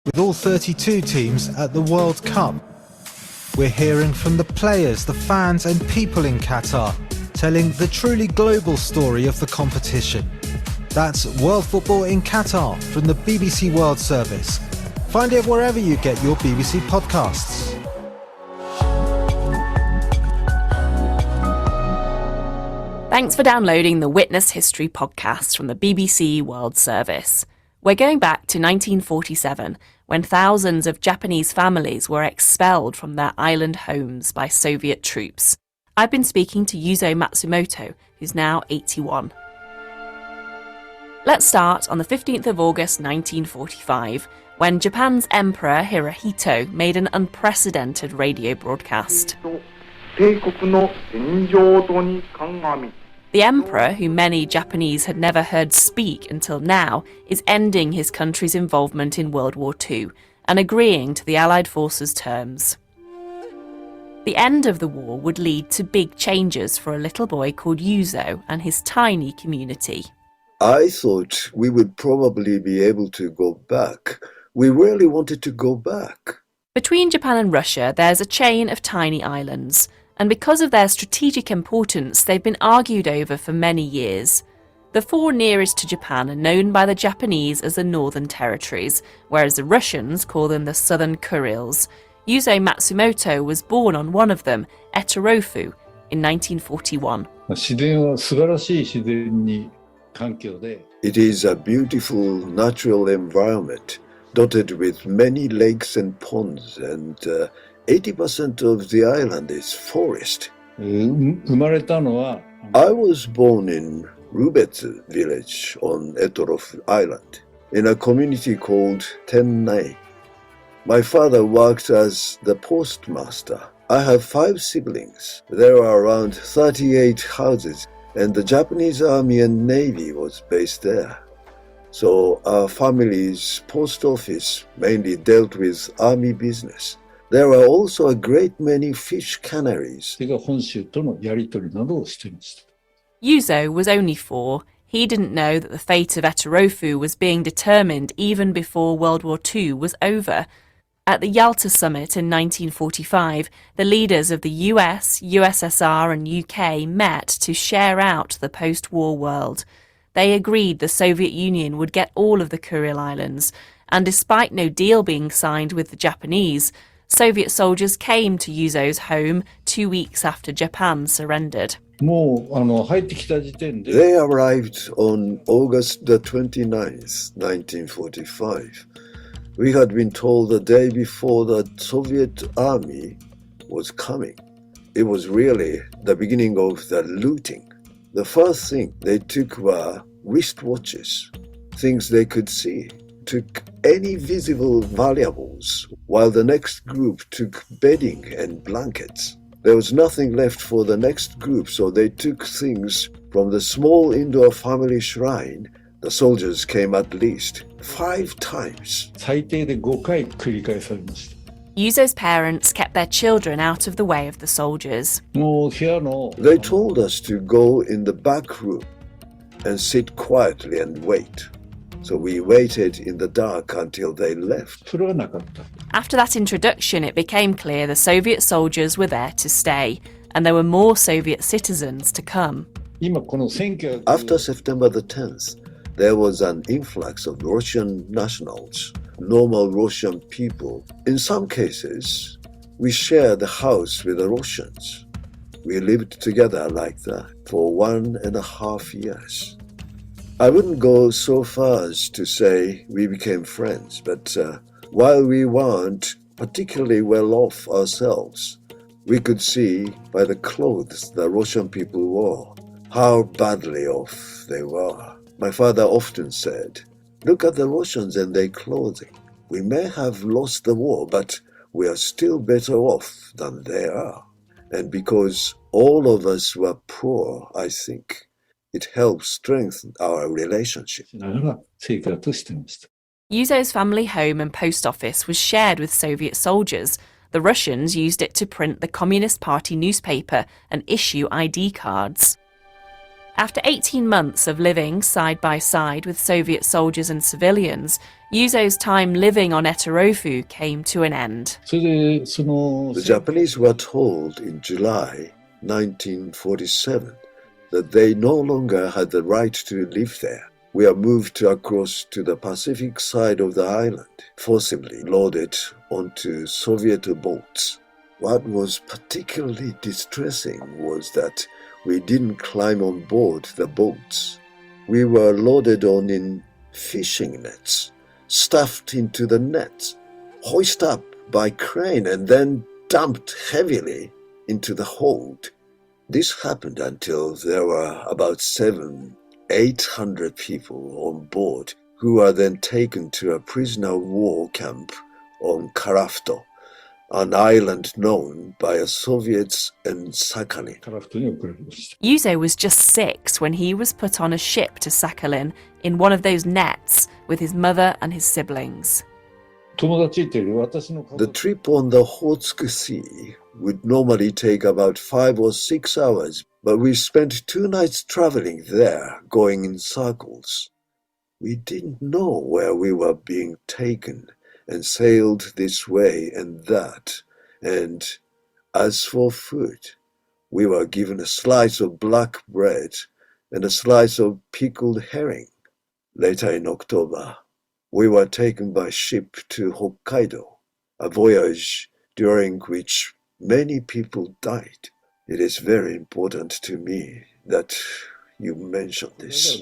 with all 32 teams at the World Cup. We're hearing from the players, the fans and people in Qatar, telling the truly global story of the competition. That's World Football in Qatar from the BBC World Service. Find it wherever you get your BBC podcasts. Thanks for downloading the Witness History podcast from the BBC World Service. We're going back to 1947, when thousands of Japanese families were expelled from their island homes by Soviet troops. I've been speaking to Yuzo Matsumoto, who's now 81. Let's start on the 15th of August 1945, when Japan's Emperor Hirohito made an unprecedented radio broadcast. The emperor, who many Japanese had never heard speak until now, is ending his country's involvement in World War II and agreeing to the Allied forces' terms. The end of the war would lead to big changes for a little boy called Yuzo and his tiny community. I thought we would probably be able to go back. We really wanted to go back. Between Japan and Russia, there's a chain of tiny islands. And because of their strategic importance, they've been argued over for many years. The four nearest to Japan are known by the Japanese as the Northern Territories, whereas the Russians call them the Southern Kurils. Yuzo Matsumoto was born on one of them, Eterofu, in 1941. It is a beautiful natural environment, dotted with many lakes and ponds, and 80% of the island is forest. I was born in Rubetsu village on Etorofu Island, in a community called Tennai. My father worked as the postmaster. I have 5 siblings. There are around 38 houses, and the Japanese Army and Navy was based there. So our family's post office mainly dealt with army business. There are also a great many fish canneries. Yuzo was only 4. He didn't know that the fate of Eterofu was being determined even before World War II was over. At the Yalta Summit in 1945, the leaders of the US, USSR and UK met to share out the post-war world. They agreed the Soviet Union would get all of the Kuril Islands, and despite no deal being signed with the Japanese, Soviet soldiers came to Yuzo's home 2 weeks after Japan surrendered. They arrived on August the 29th, 1945. We had been told the day before that Soviet army was coming. It was really the beginning of the looting. The first thing they took were wristwatches, things they could see. Took any visible valuables, while the next group took bedding and blankets. There was nothing left for the next group, so they took things from the small indoor family shrine. The soldiers came at least 5 times. Yuzo's parents kept their children out of the way of the soldiers. They told us to go in the back room and sit quietly and wait. So we waited in the dark until they left. After that introduction, it became clear the Soviet soldiers were there to stay, and there were more Soviet citizens to come. After September the 10th, there was an influx of Russian nationals, normal Russian people. In some cases, we shared the house with the Russians. We lived together like that for 1.5 years. I wouldn't go so far as to say we became friends, but while we weren't particularly well off ourselves, we could see by the clothes the Russian people wore how badly off they were. My father often said, "Look at the Russians and their clothing. We may have lost the war, but we are still better off than they are." And because all of us were poor, I think, it helps strengthen our relationship. Yuzo's family home and post office was shared with Soviet soldiers. The Russians used it to print the Communist Party newspaper and issue ID cards. After 18 months of living side by side with Soviet soldiers and civilians, Yuzo's time living on Eterofu came to an end. The Japanese were told in July 1947 that they no longer had the right to live there. We are moved across to the Pacific side of the island, forcibly loaded onto Soviet boats. What was particularly distressing was that we didn't climb on board the boats. We were loaded on in fishing nets, stuffed into the nets, hoisted up by crane and then dumped heavily into the hold. This happened until there were about 800 people on board, who were then taken to a prisoner of war camp on Karafto, an island known by Soviets and Sakhalin. Yuzo was just 6 when he was put on a ship to Sakhalin in one of those nets with his mother and his siblings. The trip on the Okhotsk Sea would normally take about 5 or 6 hours, but we spent 2 nights traveling there, going in circles. We didn't know where we were being taken, and sailed this way and that. And as for food, we were given a slice of black bread and a slice of pickled herring. Later in October, we were taken by ship to Hokkaido, a voyage during which many people died. It is very important to me that you mention this.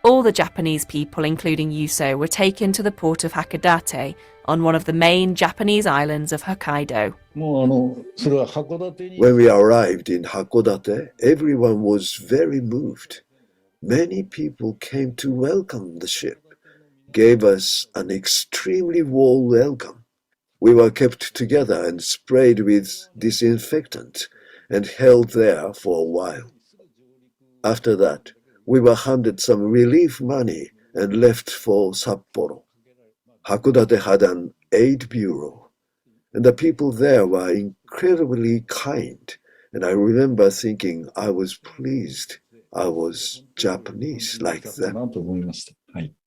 All the Japanese people, including Yuzo, were taken to the port of Hakodate on one of the main Japanese islands of Hokkaido. When we arrived in Hakodate, everyone was very moved. Many people came to welcome the ship, gave us an extremely warm welcome. We were kept together and sprayed with disinfectant and held there for a while. After that, we were handed some relief money and left for Sapporo. Hakodate had an aid bureau, and the people there were incredibly kind, and I remember thinking I was pleased I was Japanese like them.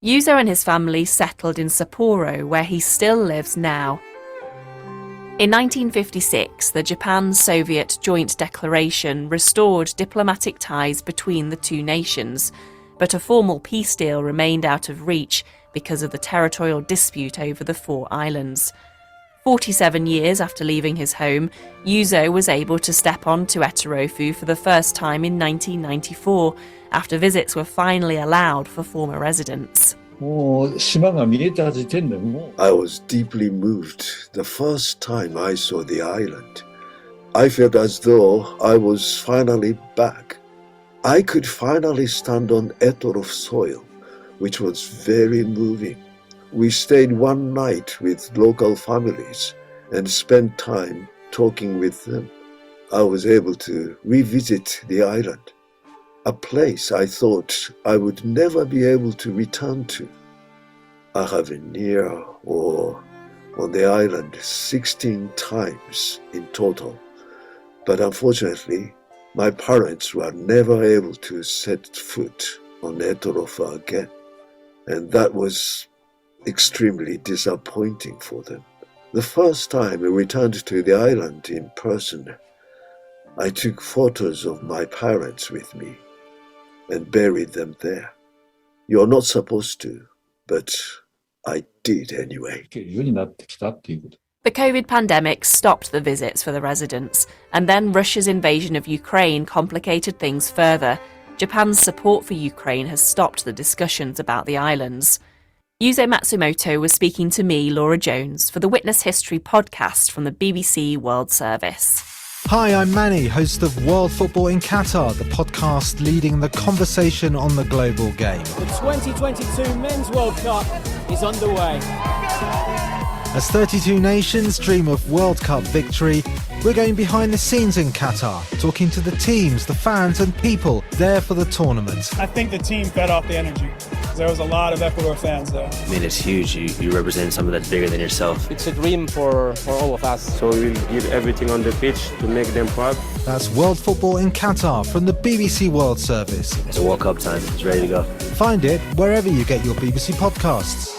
Yuzo and his family settled in Sapporo, where he still lives now. In 1956, the Japan-Soviet Joint Declaration restored diplomatic ties between the two nations, but a formal peace deal remained out of reach because of the territorial dispute over the 4 islands. 47 years after leaving his home, Yuzo was able to step onto Eterofu for the first time in 1994, after visits were finally allowed for former residents. I was deeply moved the first time I saw the island. I felt as though I was finally back. I could finally stand on Etorof soil, which was very moving. We stayed one night with local families and spent time talking with them. I was able to revisit the island, a place I thought I would never be able to return to. I have been near or on the island 16 times in total, but unfortunately, my parents were never able to set foot on Etorof again, and that was extremely disappointing for them. The first time we returned to the island in person, I took photos of my parents with me and buried them there. You're not supposed to, but I did anyway. The COVID pandemic stopped the visits for the residents, and then Russia's invasion of Ukraine complicated things further. Japan's support for Ukraine has stopped the discussions about the islands. Yuzo Matsumoto was speaking to me, Laura Jones, for the Witness History podcast from the BBC World Service. Hi, I'm Manny, host of World Football in Qatar, the podcast leading the conversation on the global game. The 2022 Men's World Cup is underway. As 32 nations dream of World Cup victory, we're going behind the scenes in Qatar, talking to the teams, the fans and people there for the tournament. I think the team fed off the energy. There was a lot of Ecuador fans there. I mean, it's huge. You represent something that's bigger than yourself. It's a dream for all of us. So we'll give everything on the pitch to make them proud. That's World Football in Qatar from the BBC World Service. It's a World Cup time. It's ready to go. Find it wherever you get your BBC podcasts.